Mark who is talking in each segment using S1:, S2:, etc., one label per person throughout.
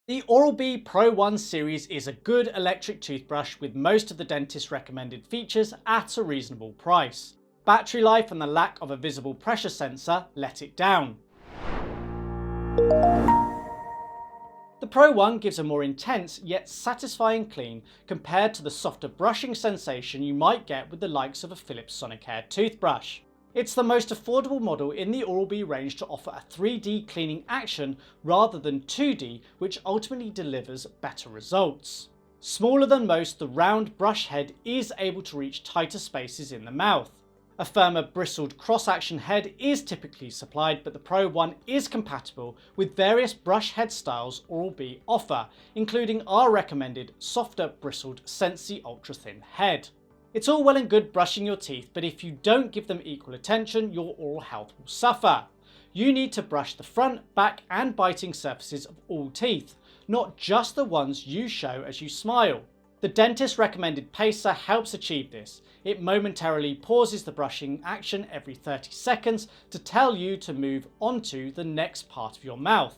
S1: The Oral-B Pro 1 series is a good electric toothbrush with most of the dentist's recommended features at a reasonable price. Battery life and the lack of a visible pressure sensor let it down. The Pro 1 gives a more intense yet satisfying clean compared to the softer brushing sensation you might get with the likes of a Philips Sonicare toothbrush. It's the most affordable model in the Oral-B range to offer a 3D cleaning action rather than 2D, which ultimately delivers better results. Smaller than most, the round brush head is able to reach tighter spaces in the mouth. A firmer bristled cross-action head is typically supplied, but the Pro 1 is compatible with various brush head styles Oral-B offer, including our recommended softer bristled Sensi ultra thin head. It's all well and good brushing your teeth, but if you don't give them equal attention, your oral health will suffer. You need to brush the front, back and biting surfaces of all teeth, not just the ones you show as you smile. The dentist recommended pacer helps achieve this. It momentarily pauses the brushing action every 30 seconds to tell you to move onto the next part of your mouth.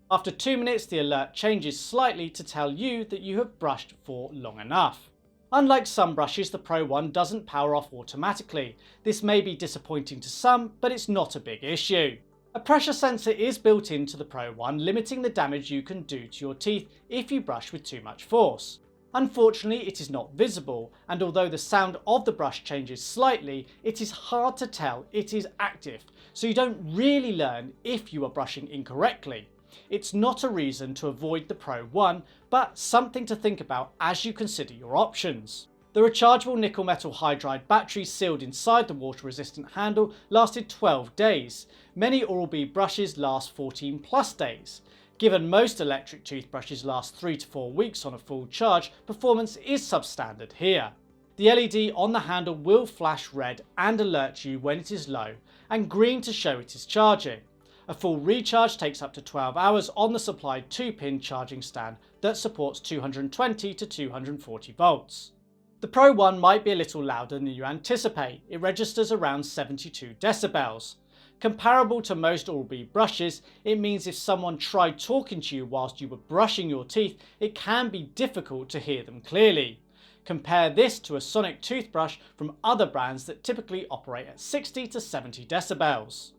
S1: After 2 minutes, the alert changes slightly to tell you that you have brushed for long enough. Unlike some brushes, the Pro 1 doesn't power off automatically. This may be disappointing to some, but it's not a big issue. A pressure sensor is built into the Pro 1, limiting the damage you can do to your teeth if you brush with too much force. Unfortunately, it is not visible, and although the sound of the brush changes slightly, it is hard to tell it is active, so you don't really learn if you are brushing incorrectly. It's not a reason to avoid the Pro 1, but something to think about as you consider your options. The rechargeable nickel metal hydride battery sealed inside the water-resistant handle lasted 12 days. Many Oral-B brushes last 14 plus days. Given most electric toothbrushes last 3 to 4 weeks on a full charge, performance is substandard here. The LED on the handle will flash red and alert you when it is low, and green to show it is charging. A full recharge takes up to 12 hours on the supplied 2-pin charging stand that supports 220 to 240 volts. The Pro 1 might be a little louder than you anticipate. It registers around 72 decibels. Comparable to most Oral-B brushes, it means if someone tried talking to you whilst you were brushing your teeth, it can be difficult to hear them clearly. Compare this to a sonic toothbrush from other brands that typically operate at 60 to 70 decibels.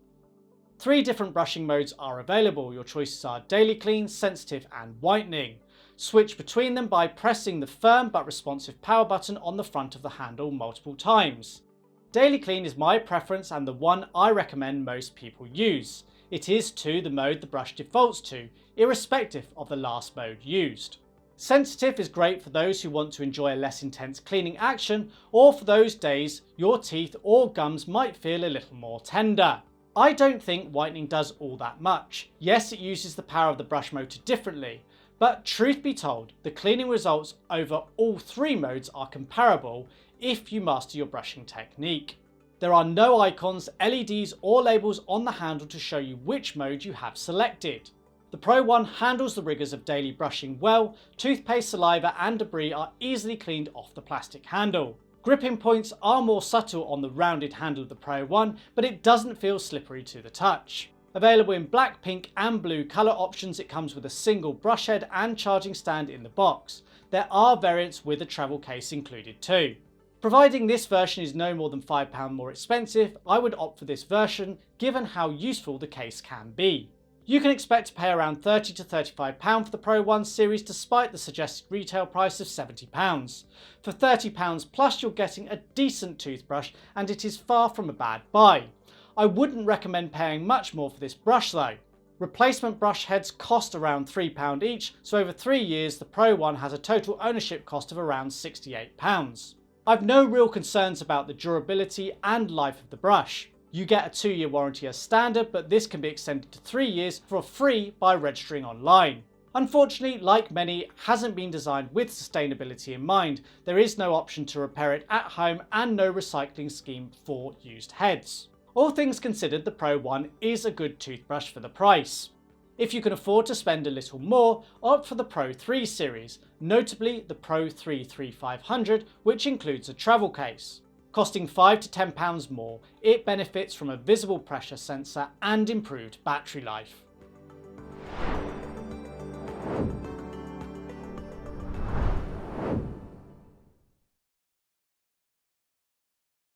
S1: 3 different brushing modes are available. Your choices are daily clean, sensitive and whitening. Switch between them by pressing the firm but responsive power button on the front of the handle multiple times. Daily clean is my preference and the one I recommend most people use. It is too the mode the brush defaults to, irrespective of the last mode used. Sensitive is great for those who want to enjoy a less intense cleaning action, or for those days your teeth or gums might feel a little more tender. I don't think whitening does all that much. Yes, it uses the power of the brush motor differently, but truth be told, the cleaning results over all 3 modes are comparable if you master your brushing technique. There are no icons, LEDs or labels on the handle to show you which mode you have selected. The Pro 1 handles the rigours of daily brushing well. Toothpaste, saliva and debris are easily cleaned off the plastic handle. Gripping points are more subtle on the rounded handle of the Pro 1, but it doesn't feel slippery to the touch. Available in black, pink and blue colour options, it comes with a single brush head and charging stand in the box. There are variants with a travel case included too. Providing this version is no more than £5 more expensive, I would opt for this version given how useful the case can be. You can expect to pay around £30 to £35 for the Pro 1 series despite the suggested retail price of £70. For £30 plus you're getting a decent toothbrush and it is far from a bad buy. I wouldn't recommend paying much more for this brush though. Replacement brush heads cost around £3 each, so over 3 years the Pro 1 has a total ownership cost of around £68. I've no real concerns about the durability and life of the brush. You get a 2-year warranty as standard, but this can be extended to 3 years for free by registering online. Unfortunately, like many, it hasn't been designed with sustainability in mind. There is no option to repair it at home and no recycling scheme for used heads. All things considered, the Pro 1 is a good toothbrush for the price. If you can afford to spend a little more, opt for the Pro 3 series, notably the Pro 3 3500, which includes a travel case. Costing £5 to £10 more, it benefits from a visible pressure sensor and improved battery life.